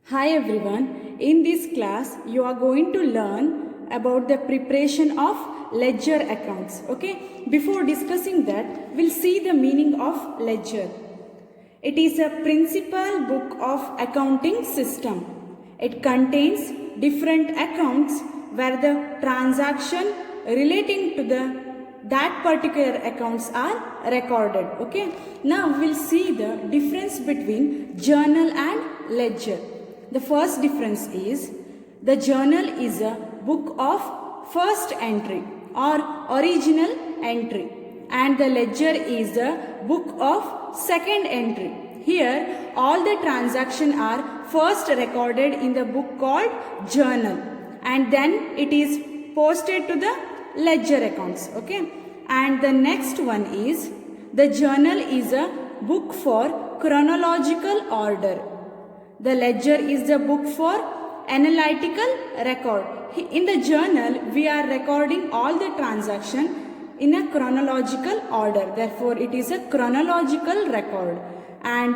Hi everyone, in this class you are going to learn about the preparation of ledger accounts. Okay, before discussing that, we'll see the meaning of ledger. It is a principal book of accounting system. It contains different accounts where the transaction relating to that particular accounts are recorded. Okay, now we'll see the difference between journal and ledger. The first difference is the journal is a book of first entry or original entry and the ledger is a book of second entry. Here all the transactions are first recorded in the book called journal and then it is posted to the ledger accounts. Okay, and the next one is the journal is a book for chronological order. The ledger is the book for analytical record. In the journal, we are recording all the transactions in a chronological order. Therefore, it is a chronological record. And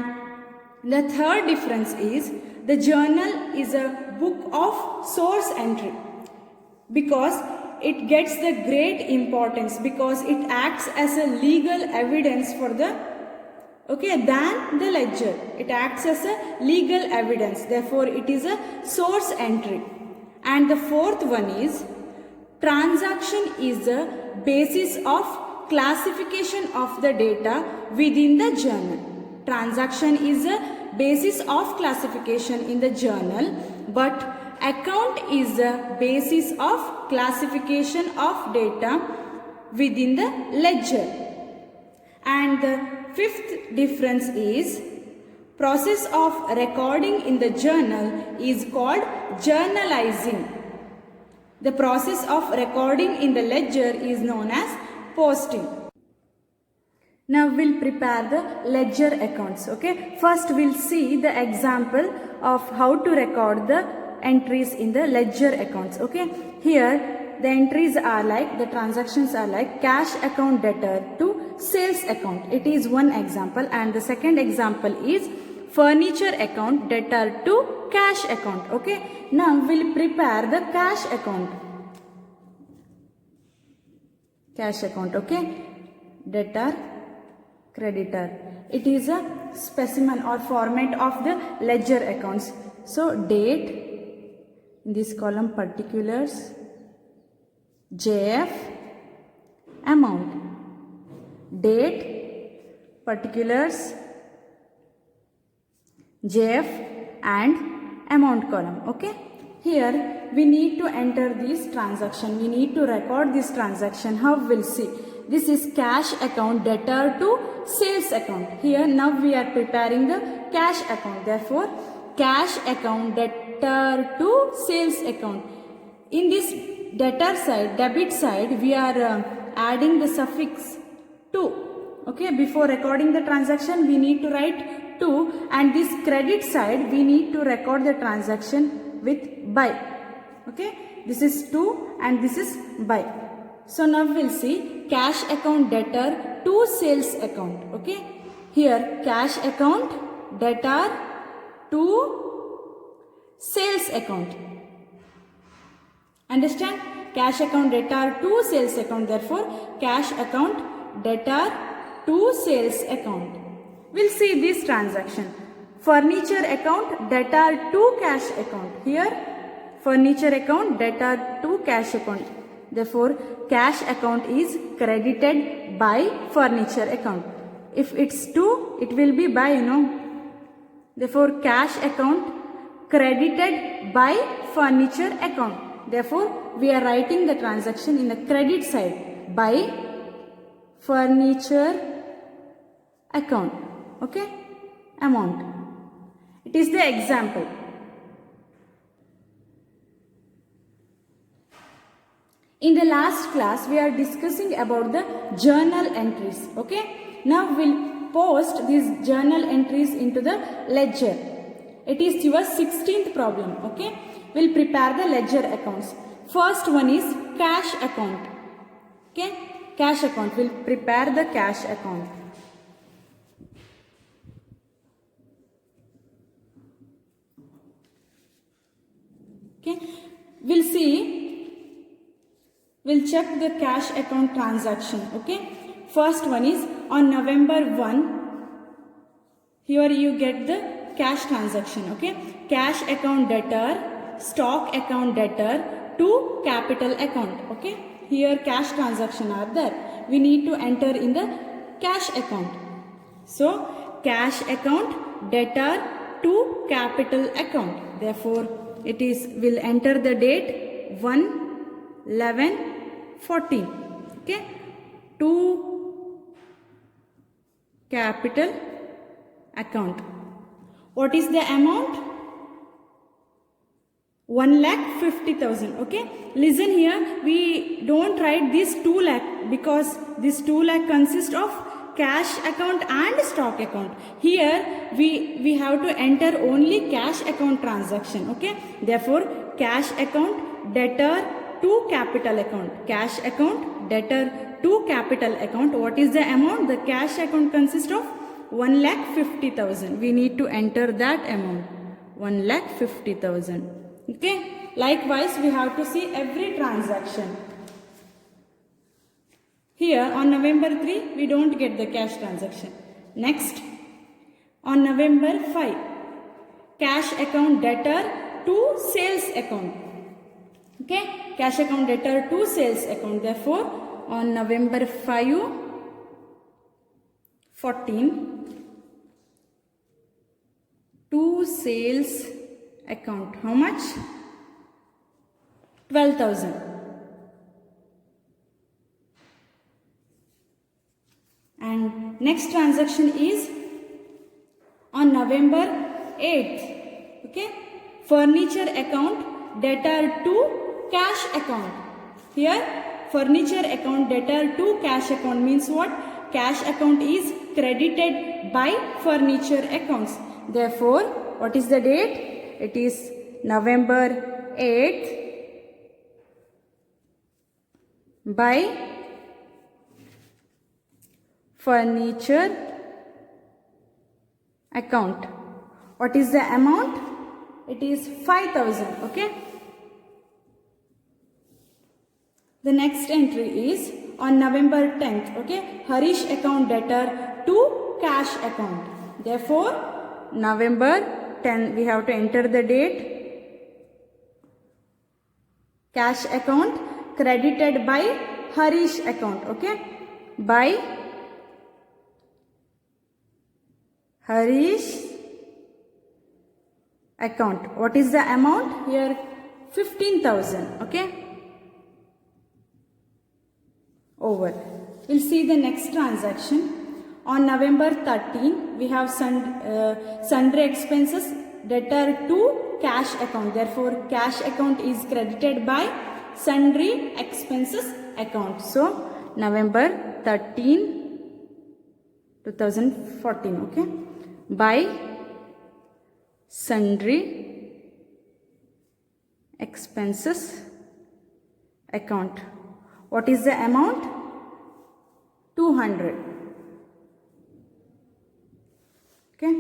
the third difference is the journal is a book of source entry because it gets the great importance because it acts as a legal evidence for the than the ledger. It acts as a legal evidence. Therefore, it is a source entry. And the fourth one is transaction is the basis of classification of the data within the journal. Transaction is a basis of classification in the journal, but account is the basis of classification of data within the ledger. And the fifth difference is process of recording in the journal is called journalizing. The process of recording in the ledger is known as posting. Now we'll prepare the ledger accounts. Okay, first we'll see the example of how to record the entries in the ledger accounts. Okay, here the entries are like, the transactions are like cash account debtor to sales account. It is one example, and the second example is furniture account debtor to cash account. Okay, now we'll prepare the cash account. Cash account, okay, debtor, creditor. It is a specimen or format of the ledger accounts. So date, in this column particulars, JF, amount. Date, particulars, JF and amount column. Okay, here we need to enter this transaction, we need to record this transaction. How we'll see? This is cash account debtor to sales account. Here now we are preparing the cash account. Therefore, cash account debtor to sales account. In this debtor side, debit side, we are adding the suffix to. Okay, before recording the transaction we need to write to, and this credit side we need to record the transaction with by. Okay, this is to and this is by. So now we'll see cash account debtor to sales account. Okay, here cash account debtor to sales account. Understand? Cash account debtor to sales account. Therefore, cash account debtor to sales account. We'll see this transaction. Furniture account debtor to cash account. Here, furniture account debtor to cash account. Therefore, cash account is credited by furniture account. If it's to, it will be by, Therefore, cash account credited by furniture account. Therefore, we are writing the transaction in the credit side by furniture account. Okay, amount. It is the example. In the last class, we are discussing about the journal entries. Okay, now we'll post these journal entries into the ledger. It is your 16th problem. Okay, we'll prepare the ledger accounts. First one is cash account. Okay, cash account. We'll prepare the cash account. Okay, we'll check the cash account transaction. Okay, first one is on November 1. Here you get the cash transaction. Okay, cash account debtor, stock account debtor to capital account. Okay, here cash transaction are there. We need to enter in the cash account. So cash account debtor to capital account. Therefore, will enter the date 1/11/14. Okay, to capital account. What is the amount? 1,50,000. Okay, listen here, we don't write this 2 lakh because this 2 lakh consists of cash account and stock account. Here we have to enter only cash account transaction. Okay, therefore cash account debtor to capital account. Cash account debtor to capital account. What is the amount? The cash account consists of 1,50,000. We need to enter that amount, 1,50,000. Okay, likewise we have to see every transaction. Here on November 3 we don't get the cash transaction. Next, on November 5, cash account debtor to sales account. Okay, cash account debtor to sales account. Therefore on November 5/14 to sales account. How much? 12,000. And next transaction is on November 8th. Okay, furniture account debtor to cash account. Here furniture account debtor to cash account means what? Cash account is credited by furniture accounts. Therefore, what is the date? It is November 8th by furniture account. What is the amount? It is 5,000. Okay. The next entry is on November 10th. Okay. Harish account debtor to cash account. Therefore, November 10, we have to enter the date. Cash account credited by Harish account. Okay. By Harish account. What is the amount? Here 15,000. Okay. Over. We'll see the next transaction. On November 13, we have sundry expenses debtor to cash account. Therefore, cash account is credited by sundry expenses account. So, November 13, 2014. Okay. By sundry expenses account. What is the amount? 200. Okay.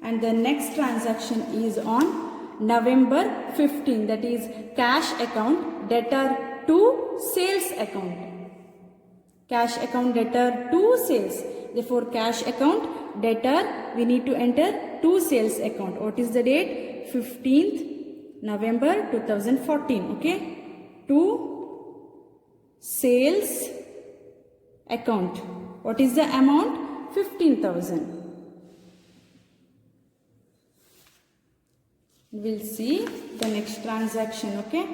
And the next transaction is on November 15. That is cash account debtor to sales account. Cash account debtor to sales. Therefore, cash account debtor we need to enter to sales account. What is the date? 15th November 2014. Okay. To sales account. What is the amount? 15,000. We'll see the next transaction. Okay.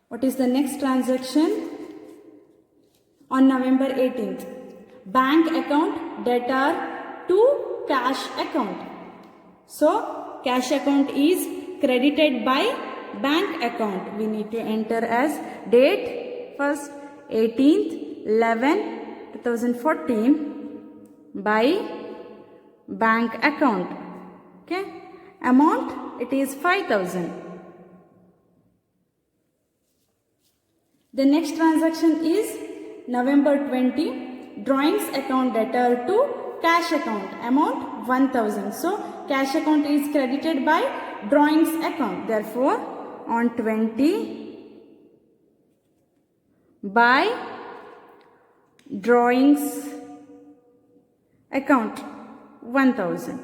What is the next transaction? On November 18th. Bank account debtor to cash account. So, cash account is credited by bank account. We need to enter as date first 18/11/2014 by bank account. Okay. Amount it is 5,000. The next transaction is November 20 drawings account debtor to cash account, amount 1000. So cash account is credited by drawings account. Therefore on 20 by drawings account 1000.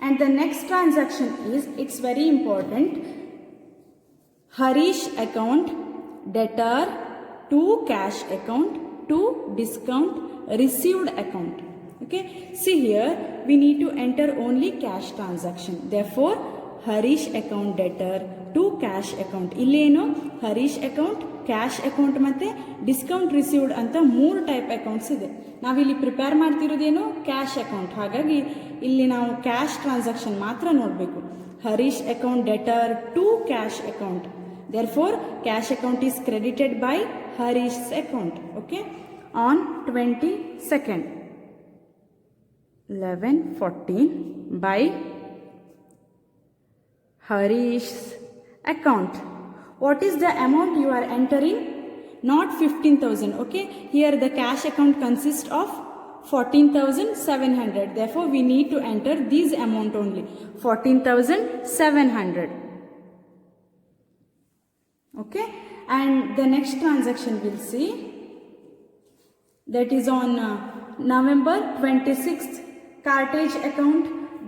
And the next transaction is, it's very important, Harish account debtor to cash account to discount received account. Okay, see here we need to enter only cash transaction. Therefore Harish account debtor to cash account. Illeno Harish account, cash account ಮತ್ತೆ discount received ಅಂತ 3 type accounts ಇದೆ. ನಾವಿಲ್ಲಿ prepare ಮಾಡ್ತಿರೋದೇನು cash account. ಹಾಗಾಗಿ ಇಲ್ಲಿ ನಾವು cash transaction ಮಾತ್ರ ನೋಡಬೇಕು. Harish account debtor to cash account. Therefore cash account is credited by Harish's account. Okay, on 22nd 11/14 by Harish's account. What is the amount you are entering? Not 15,000. Okay, here the cash account consists of 14,700. Therefore we need to enter this amount only, 14,700. Okay, and the next transaction we'll see, that is on November 26th, cartage account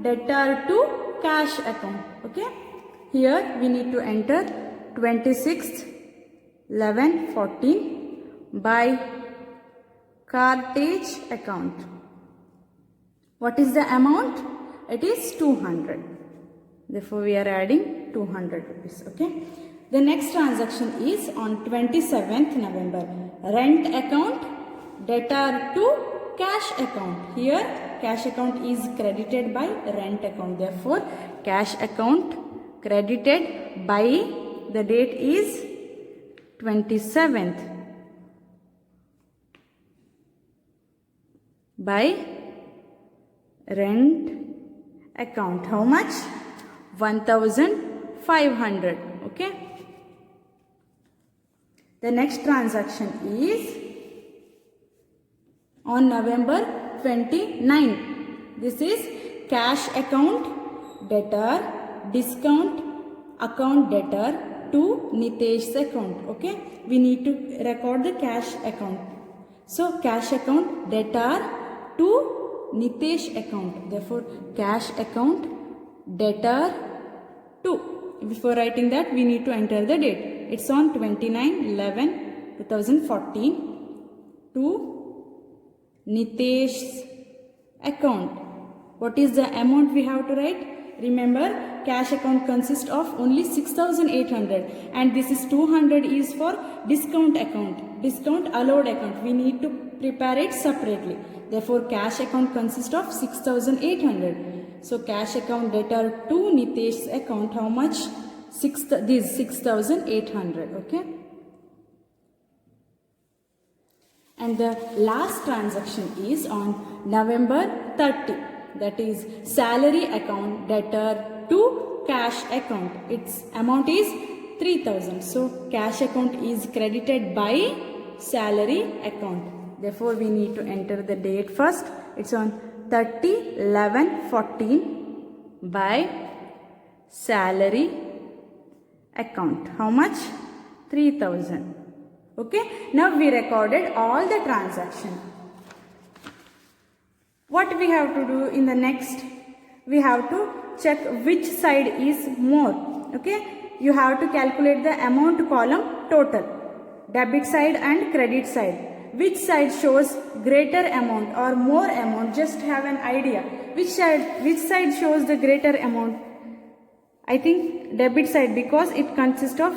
debtor to cash account. Okay, here we need to enter 26th 11/14 by cartage account. What is the amount? It is 200. Therefore we are adding 200 rupees. Okay, the next transaction is on 27th November, rent account debtor to cash account. Here cash account is credited by rent account. Therefore cash account credited by, the date is 27th, by rent account. How much? 1,500. Okay, the next transaction is on November 29th. This is cash account debtor discount account debtor to Nitesh's account. Okay, we need to record the cash account. So cash account debtor to Nitesh account. Therefore cash account debtor to, before writing that we need to enter the date. It's on 29/11/2014 to Nitesh's account. What is the amount we have to write? Remember, cash account consists of only 6,800 and this is 200 is for discount account, discount allowed account. We need to prepare it separately. Therefore cash account consists of 6,800. So cash account debtor to Nitesh's account, how much? This 6,800. Okay, and the last transaction is on November 30. That is salary account debtor to cash account. Its amount is 3,000. So cash account is credited by salary account. Therefore we need to enter the date first. It's on 30/11/14 by salary account. How much? 3,000. Okay, now we recorded all the transaction. What we have to do in the next? We have to check which side is more. Okay, you have to calculate the amount column total, debit side and credit side. Which side shows greater amount or more amount? Just have an idea. Which side shows the greater amount? I think debit side, because it consists of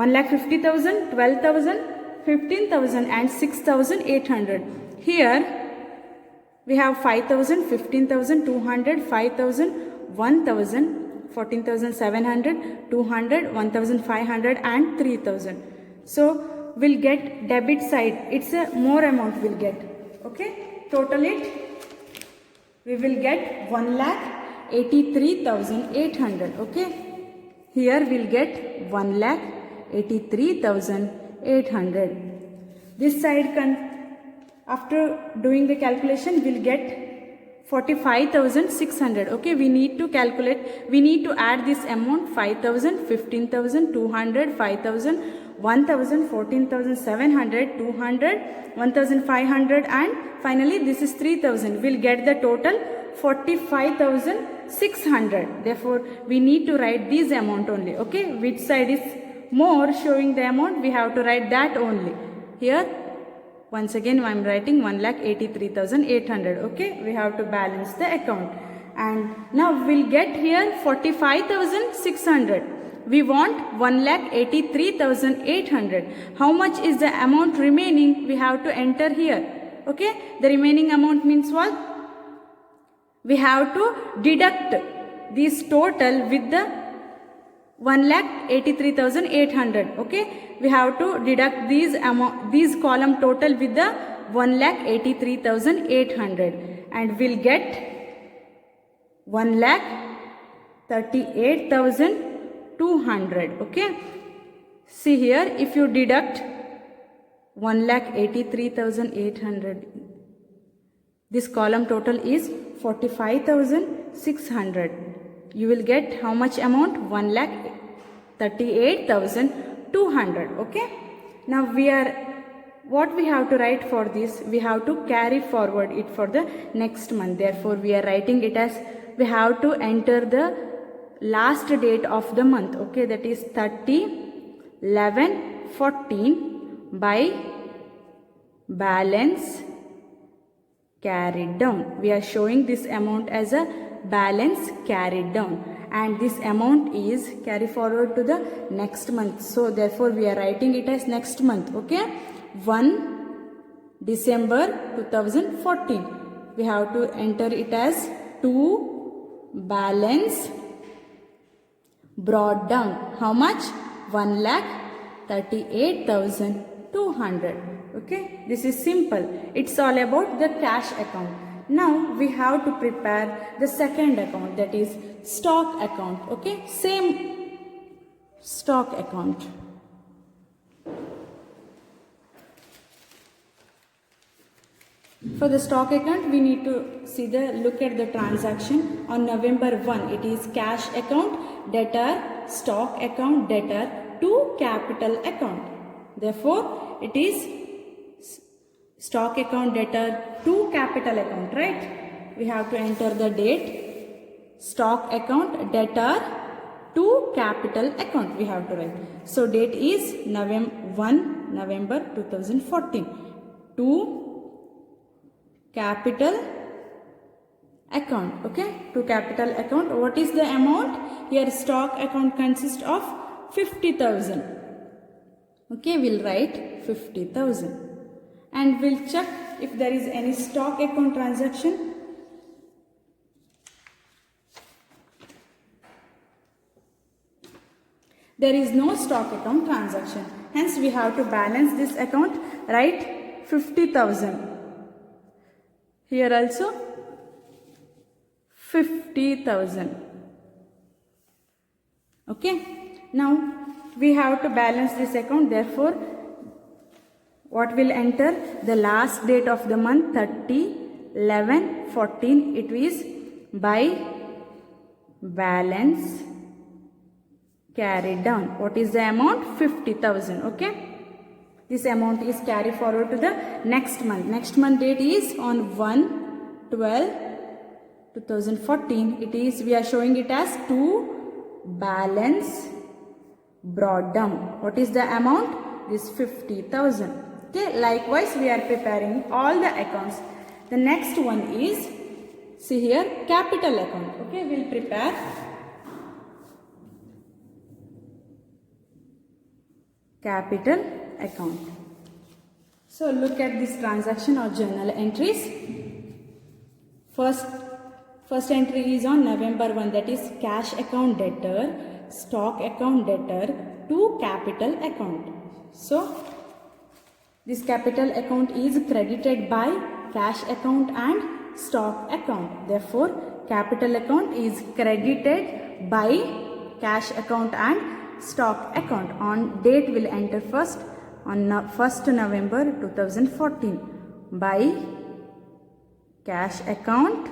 1,50,000, 12,000, 15,000 and 6,800. Here we have 5,000, 15,000, 200, 5,000, 1,000, 14,700, 200, 1,500 and 3,000. So we'll get debit side. It's a more amount we'll get. Okay, total it. We will get 1,83,800. Okay, here we'll get 1,83,800. This side After doing the calculation, we'll get 45,600. Okay, we need to calculate, we need to add this amount: 5,000, 15,000, 200, 5,000, 1,000, 14,700, 200, 1,500, and finally this is 3,000. We'll get the total 45,600. Therefore, we need to write this amount only. Okay, which side is more showing the amount, we have to write that only. Here once again I am writing 1,83,800. Okay, we have to balance the account, and now we'll get here 45,600. We want 1,83,800. How much is the amount remaining? We have to enter here. Okay, the remaining amount means what? We have to deduct this total with the 1,83,800. Okay, we have to deduct these column total with the 1,83,800, and we'll get 1,38,200. Okay, see here, if you deduct 1,83,800, this column total is 45,600. You will get how much amount? 1,38,200. Okay, now what we have to write for this? We have to carry forward it for the next month. Therefore, we are writing it as, we have to enter the last date of the month. Okay, that is 30/11/14 by balance carried down. We are showing this amount as a balance carried down, and this amount is carry forward to the next month. So therefore, we are writing it as next month. Okay, 1 December 2014. We have to enter it as to balance brought down. How much? 1,38,200. Okay, this is simple. It's all about the cash account. Now we have to prepare the second account, that is stock account. Okay, same stock account. For the stock account, we need to look at the transaction on November 1. It is cash account debtor, stock account debtor to capital account. Therefore, it is stock account debtor to capital account, right? We have to enter the date. Stock account debtor to capital account we have to write. So date is 1 November 2014 to capital account. Okay, to capital account. What is the amount? Here stock account consists of 50,000. Okay, we'll write 50,000, and we'll check if there is any stock account transaction. There is no stock account transaction. Hence, we have to balance this account. Write 50,000. Here also 50,000. Okay. Now we have to balance this account. Therefore, what will enter? The last date of the month 30/11/14. It is by balance carried down. What is the amount? 50,000. Okay. This amount is carried forward to the next month. Next month date is on 1/12/2014. It is, we are showing it as to balance brought down. What is the amount? This 50,000. Okay. Likewise, we are preparing all the accounts. The next one is, see here, capital account. Okay. We'll prepare capital account. So look at this transaction or journal entries. First entry is on November 1, that is cash account debtor, stock account debtor to capital account. So this capital account is credited by cash account and stock account. Therefore, capital account is credited by cash account and stock account. On date will enter first on 1st November 2014. by cash account.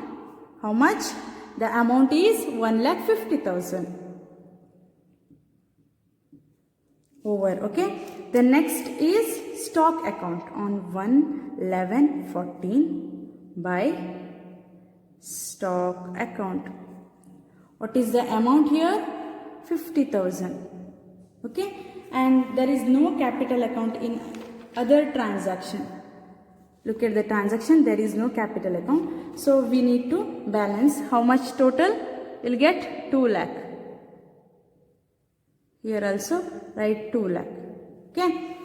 How much? The amount is 1,50,000. Over. Okay. The next is stock account on 1/11/14 by stock account. What is the amount here? 50,000. Okay. And there is no capital account in other transaction. Look at the transaction, there is no capital account. So we need to balance. How much total? We'll get 2 lakh. Here also write 2 lakh. Okay.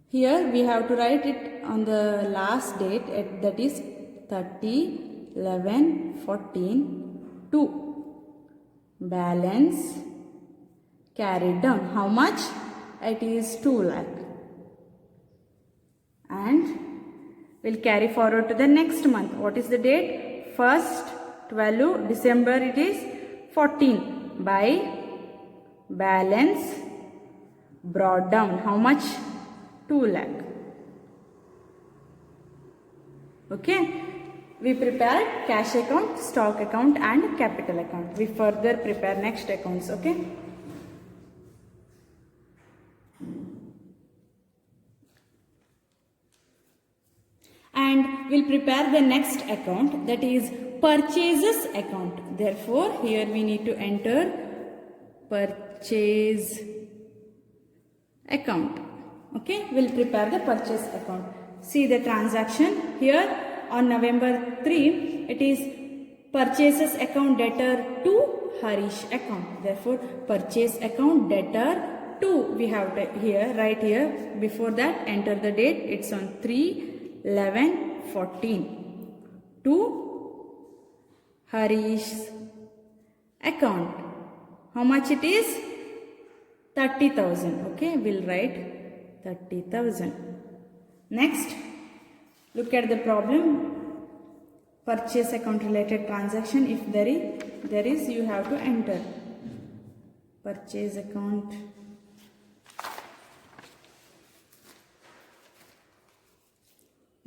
Here we have to write it on the last date, that is 30/11/14 to balance carried down. How much? It is 2 lakh. And we'll carry forward to the next month. What is the date? 1st 12 December it is 14 by balance brought down. How much? 2 lakh. Okay. We prepared cash account, stock account and capital account. We further prepare next accounts. Okay. And we'll prepare the next account, that is purchases account. Therefore, here we need to enter purchase account. Okay, we'll prepare the purchase account. See the transaction here on November 3, it is purchases account debtor to Harish account. Therefore, purchase account debtor to, we have here, right here. Before that, enter the date. It's on 3/11/14 to Harish's account. How much it is? 30,000. Okay, we'll write 30,000. Next, look at the problem. Purchase account related transaction. If there is, you have to enter purchase account.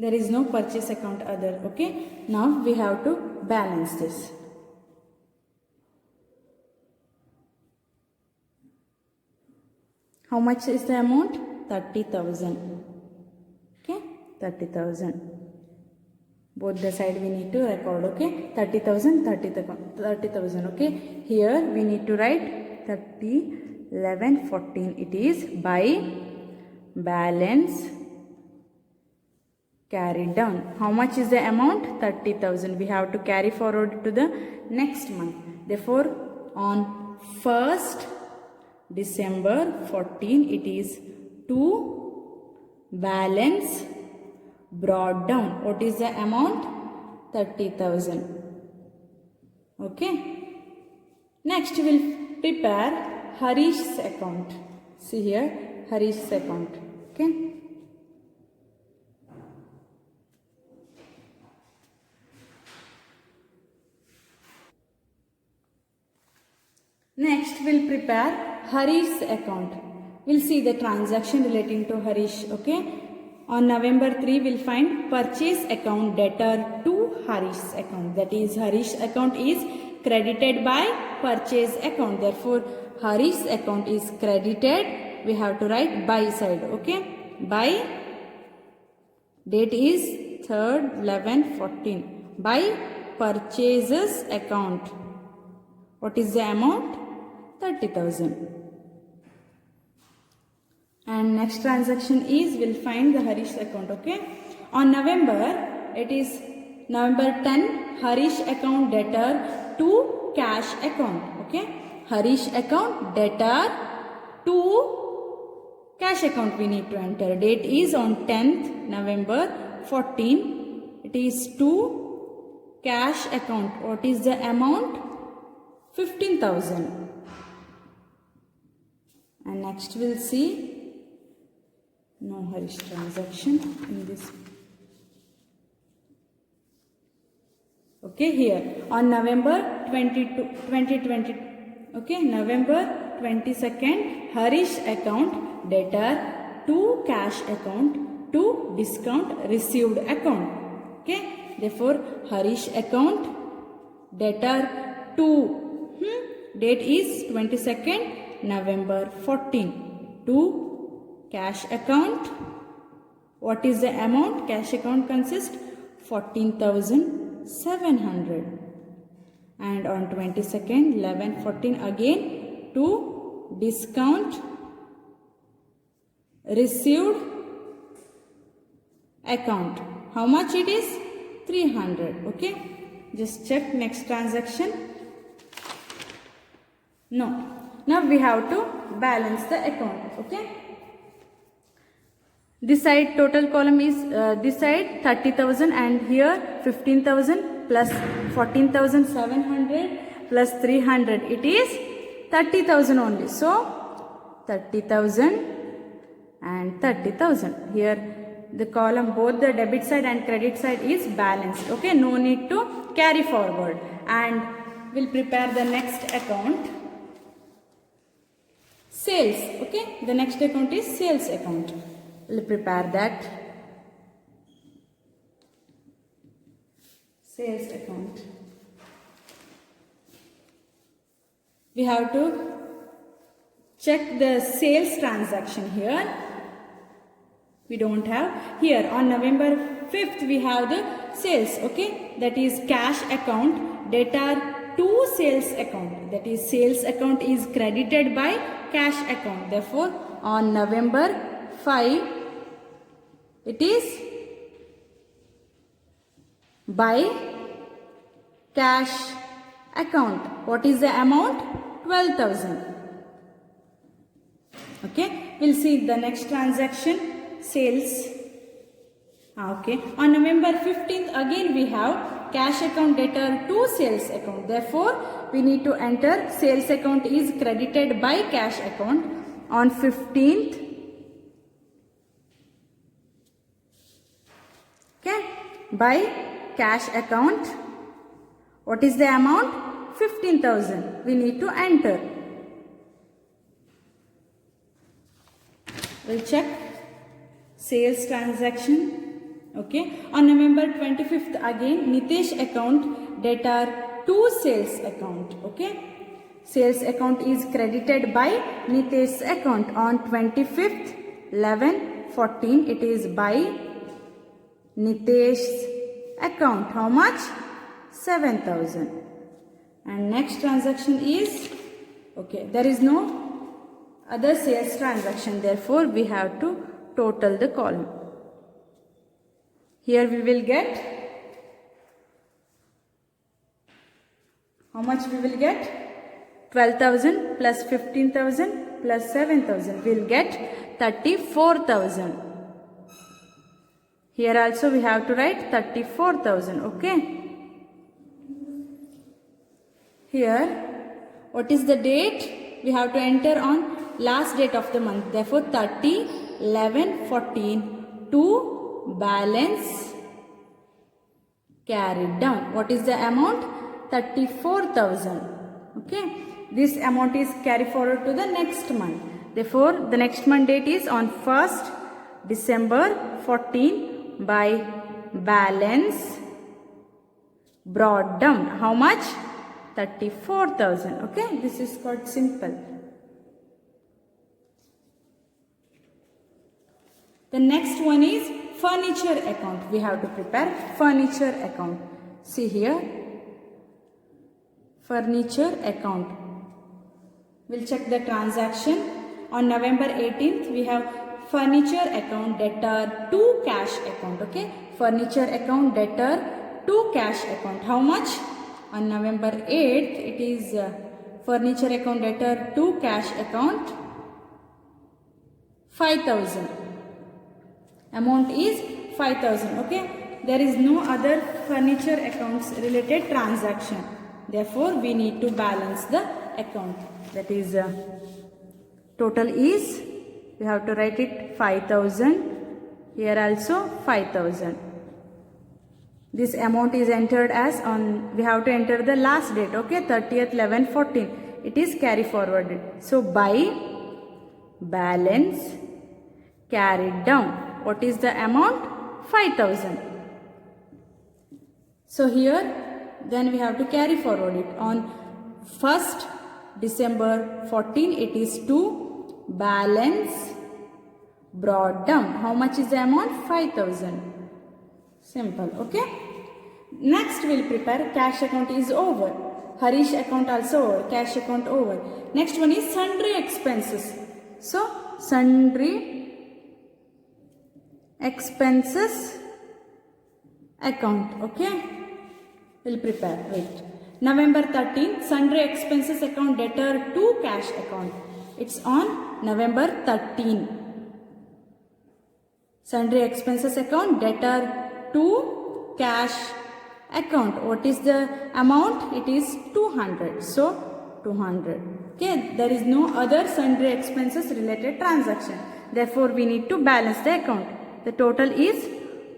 There is no purchase account other. Okay. Now we have to balance this. How much is the amount? 30,000. Okay. 30,000. Both the side we need to record. Okay. 30,000, 30,000. Okay. Here we need to write 30/11/14. It is by balance carried down. How much is the amount? 30,000. We have to carry forward to the next month. Therefore, on 1st December 14, it is to balance brought down. What is the amount? 30,000. Okay. Next, we will prepare Harish's account. See here, Harish's account. Okay. Next, we'll prepare Harish's account. We'll see the transaction relating to Harish. Okay. On November 3, we'll find purchase account debtor to Harish's account. That is, Harish's account is credited by purchase account. Therefore, Harish's account is credited. We have to write by side. Okay. By date is 3/11/14. By purchases account. What is the amount? 30,000. And next transaction is, we'll find the Harish account. Okay. On November, it is November 10, Harish account debtor to cash account. Okay. Harish account debtor to cash account we need to enter. Date is on 10th November 14. It is to cash account. What is the amount? 15,000. And next we'll see no Harish transaction in this. Okay, here on November 22, 2020. Okay, November 22nd, Harish account debtor to cash account to discount received account. Okay, therefore Harish account debtor to date is 22nd November 14 to cash account. What is the amount? Cash account consists 14,700. And on 22nd 11/14 again to discount received account. How much it is? 300. Okay, just check next transaction. No, now we have to balance the account. Okay, this side total column is this side 30,000 and here 15,000 plus 14,700 plus 300, it is 30,000 only. So 30,000 and 30,000. Here the column, both the debit side and credit side is balanced. Okay, no need to carry forward. And we'll prepare the next account, sales. Okay, the next account is sales account. We'll prepare that. Sales account. We have to check the sales transaction here. We don't have here. On November 5th we have the sales. Okay, that is cash account debtor to sales account. That is sales account is credited by cash account. Therefore on November 5 it is by cash account. What is the amount? 12,000. Okay, we'll see the next transaction, sales. Okay, on November 15th again we have cash account debtor to sales account. Therefore we need to enter sales account is credited by cash account. On 15th, okay, by cash account. What is the amount? 15,000. We need to enter. We'll check sales transaction. Okay, on November 25th again Nitesh account debtor to sales account. Okay, sales account is credited by Nitesh's account. On 25th 11/14 it is by Nitesh's account. How much? 7,000. And next transaction is, okay, there is no other sales transaction, therefore we have to total the column. Here we will get, how much we will get? 12,000 plus 15,000 plus 7,000, we will get 34,000. Here also we have to write 34,000. Okay. Here, what is the date? We have to enter on last date of the month. Therefore, 30/11/14 to balance carried down. What is the amount? 34,000. Okay. This amount is carried forward to the next month. Therefore, the next month date is on 1st December 14 by balance brought down. How much? 34,000. Okay, this is quite simple. The next one is furniture account. We have to prepare furniture account. See here, furniture account. We'll check the transaction. On November 18th, we have furniture account debtor to cash account. Okay, furniture account debtor to cash account. How much? On November 8th, it is furniture account debtor to cash account 5,000. Amount is 5,000. Okay, there is no other furniture accounts related transaction. Therefore, we need to balance the account. That is total is, we have to write it 5,000. Here also 5,000. This amount is entered as on, we have to enter the last date. Okay, 30th 11/14. It is carry forwarded. So by balance carried down. What is the amount? 5,000. So here then we have to carry forward it. On 1st December 14 it is to balance brought down. How much is the amount? 5,000. Simple. Okay. Next we'll prepare cash account is over. Harish account also over. Cash account over. Next one is sundry expenses. So sundry expenses account. Okay. We'll prepare. Wait. November 13th, sundry expenses account debtor to cash account. It's on November 13. Sundry expenses account debtor to cash account. What is the amount? It is 200. So 200. Okay. There is no other sundry expenses related transaction. Therefore, we need to balance the account. The total is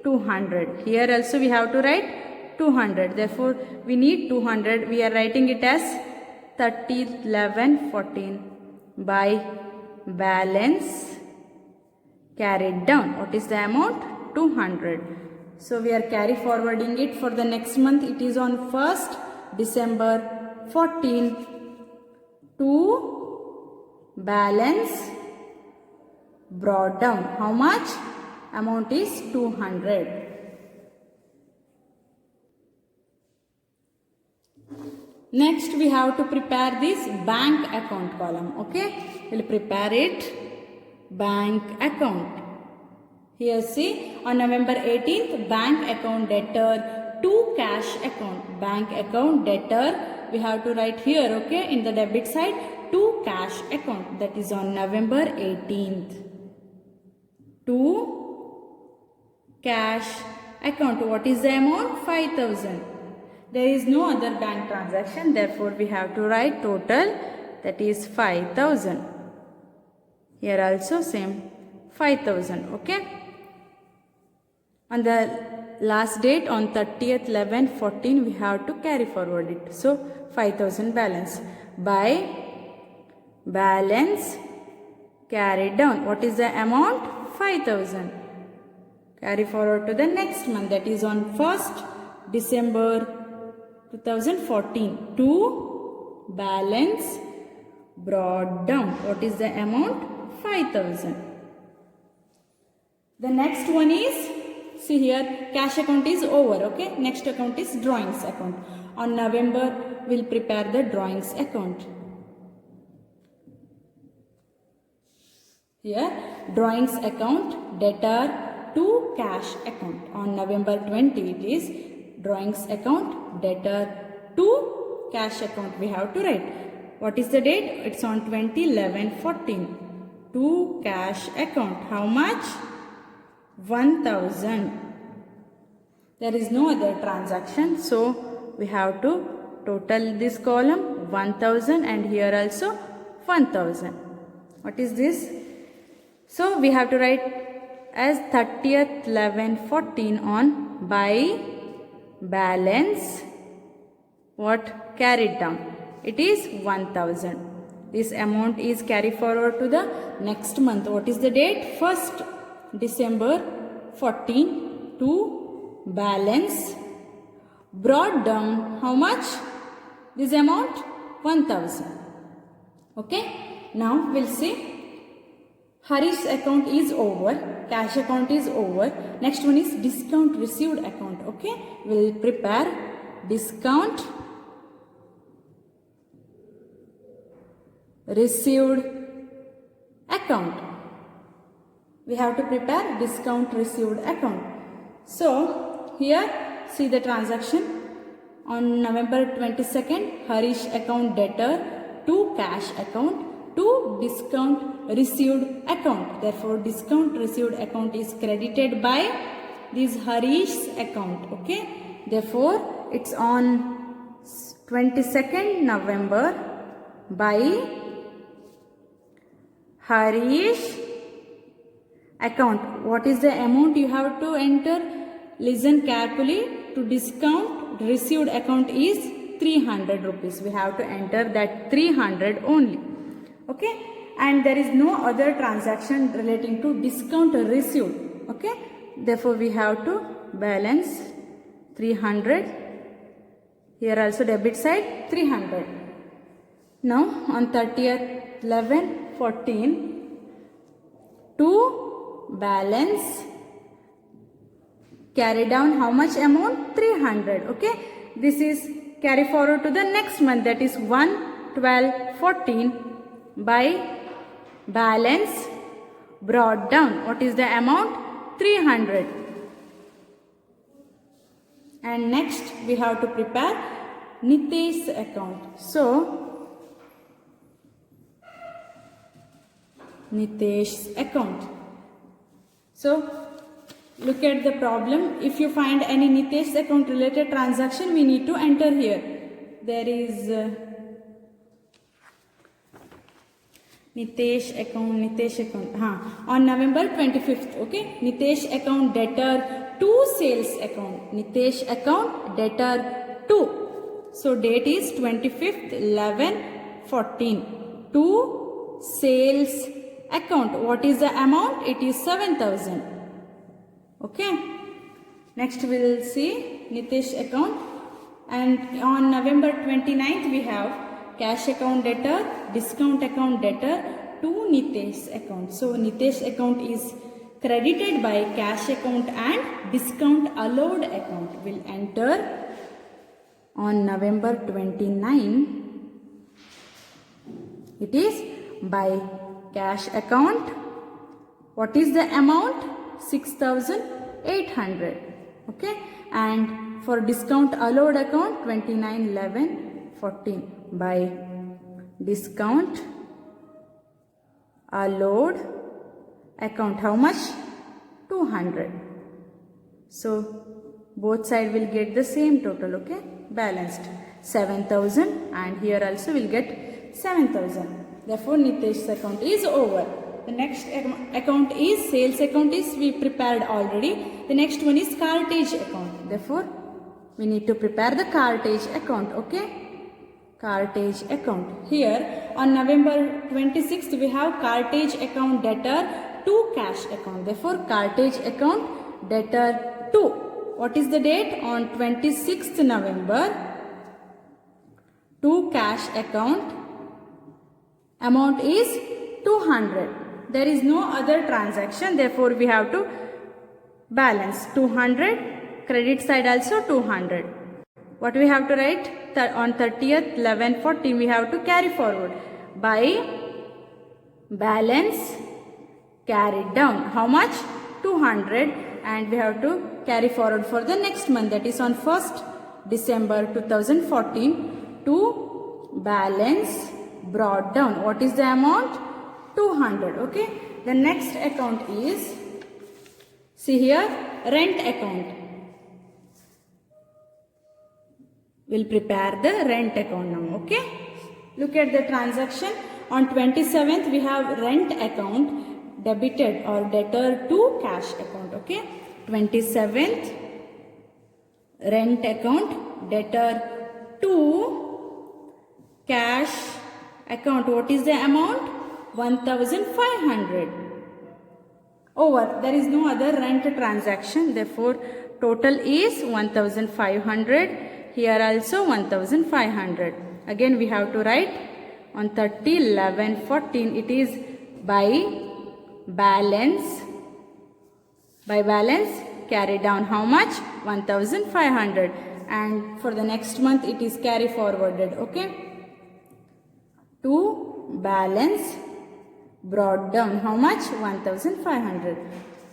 200. Here also we have to write 200. Therefore, we need 200. We are writing it as 30, 11, 14 by balance carried down. What is the amount? 200. So, we are carry forwarding it for the next month. It is on 1st December 14 to balance brought down. How much? Amount is 200. Next we have to prepare this bank account column. Okay, we'll prepare it. Bank account. Here see, on November 18th, bank account debtor to cash account. Bank account debtor we have to write here, okay, in the debit side, to cash account. That is on November 18th. To cash account. What is the amount? 5,000. There is no other bank transaction, therefore we have to write total, that is 5,000. Here also same 5,000. Okay. On the last date on 30th 11 14 we have to carry forward it. So 5,000 balance by balance carried down. What is the amount? 5,000. Carry forward to the next month, that is on 1st December 2014 to balance brought down. What is the amount? 5,000. The next one is, see here, cash account is over. Okay. Next account is drawings account. On November, we'll prepare the drawings account. Here, drawings account debtor to cash account. On November 20, it is drawings account debtor to cash account. We have to write. What is the date? It's on 20/11/14. To cash account. How much? 1,000. There is no other transaction, so we have to total this column 1,000 and here also 1,000. What is this? So we have to write as 30th 11/14 on by balance what carried down. It is 1,000. This amount is carried forward to the next month. What is the date? 1st December 14 to balance brought down. How much? This amount 1,000. Okay. Now we'll see. Harish's account is over. Cash account is over. Next one is discount received account. Okay. We'll prepare discount received account. We have to prepare discount received account. So here see the transaction on November 22nd, Harish account debtor to cash account to discount received account. Therefore discount received account is credited by this Harish's account. Okay. Therefore it's on 22nd November by Harish account. What is the amount you have to enter? Listen carefully. To discount received account is 300 rupees. We have to enter that 300 only. Okay. And there is no other transaction relating to discount received. Okay, therefore we have to balance 300. Here also debit side 300. Now on 30th 11 14 to balance carry down how much amount? 300. Okay, this is carry forward to the next month, that is 1 12 14 by balance brought down. What is the amount? 300. And next we have to prepare Nitesh's account. So Nitesh's account. So look at the problem. If you find any Nitesh's account related transaction, we need to enter here. There is Nitesh account. On November 25th, okay, Nitesh account debtor to sales account. Nitesh account debtor to. So date is 25th 11 14 to sales account. What is the amount? It is 7,000. Okay. Next we will see Nitesh account. And on November 29th we have cash account debtor, discount account debtor to Nitesh's account. So Nitesh's account is credited by cash account and discount allowed account will enter on November 29. It is by cash account. What is the amount? 6,800. Okay, and for discount allowed account 29 11 14 by discount allowed account how much? 200. So both side will get the same total. Okay, balanced 7,000 and here also will get 7,000. Therefore Nitesh's account is over. The next account is sales account is we prepared already. The next one is cartage account. Therefore we need to prepare the cartage account. Okay, cartage account. Here on November 26th we have cartage account debtor to cash account. Therefore cartage account debtor to. What is the date? On 26th November to cash account amount is 200. There is no other transaction, therefore we have to balance 200, credit side also 200. What we have to write? On 30th 11 14 we have to carry forward by balance carried down how much? 200, and we have to carry forward for the next month, that is on 1st December 2014 to balance brought down. What is the amount? 200. Okay, the next account is, see here, rent account. We'll prepare the rent account now. Okay, look at the transaction. On 27th we have rent account debited or debtor to cash account. Okay, 27th rent account debtor to cash account. What is the amount? 1,500. Over. There is no other rent transaction. Therefore total is 1,500. Here also 1,500. Again we have to write on 30 11 14 it is by balance carry down how much? 1,500, and for the next month it is carry forwarded. Okay, to balance brought down how much? 1,500.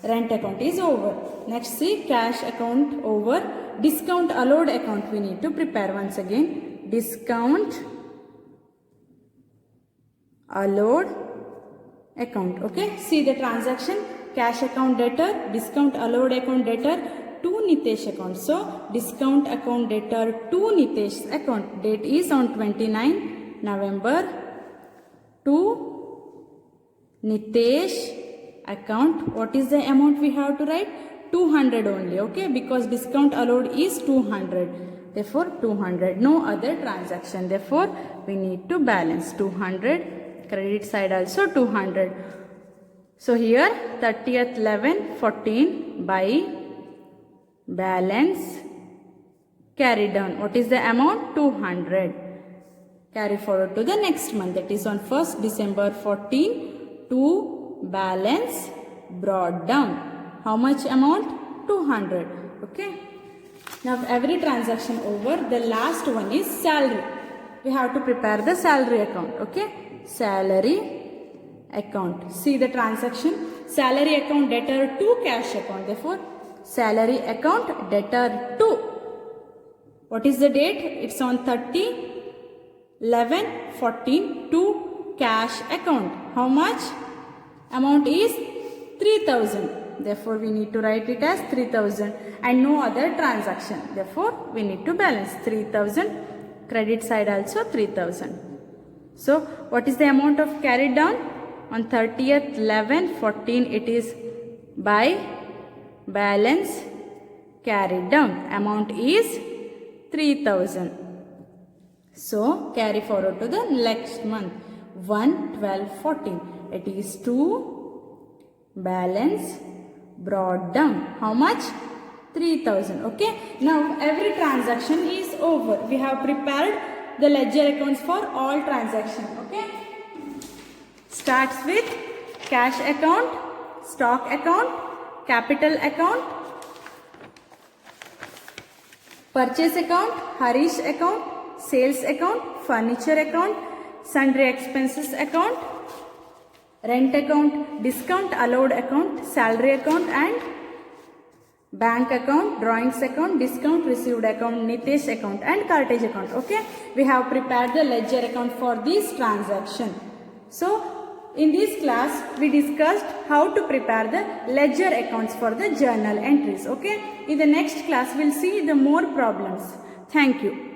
Rent account is over. Next see cash account over. Discount allowed account we need to prepare once again. Discount allowed account. Okay, see the transaction. Cash account debtor, discount allowed account debtor to Nitesh account. So discount account debtor to Nitesh's account. Date is on 29 November to Nitesh account. What is the amount we have to write? 200 only. Okay, because discount allowed is 200. Therefore 200. No other transaction. Therefore we need to balance 200. Credit side also 200. So here 30th 11 14 by balance carry down. What is the amount? 200. Carry forward to the next month, that is on 1st December 14 to balance brought down. How much amount? 200. Okay. Now every transaction over, the last one is salary. We have to prepare the salary account. Okay. Salary account. See the transaction. Salary account debtor to cash account. Therefore, salary account debtor to. What is the date? It's on 30 11 14 to cash account. How much? Amount is 3000. Therefore, we need to write it as 3000 and no other transaction. Therefore, we need to balance 3000. Credit side also 3000. So, what is the amount of carried down? On 30th 11 14 it is by balance carried down. Amount is 3000. So, carry forward to the next month. 1 12 14. It is to balance brought down. How much? 3000. Okay. Now, every transaction is over. We have prepared the ledger accounts for all transactions. Okay. Starts with cash account, stock account, capital account, purchase account, Harish account, sales account, furniture account, sundry expenses account, rent account, discount allowed account, salary account and bank account, drawings account, discount received account, Nitesh account and cartage account. Okay. We have prepared the ledger account for this transaction. So, in this class, we discussed how to prepare the ledger accounts for the journal entries. Okay. In the next class, we'll see the more problems. Thank you.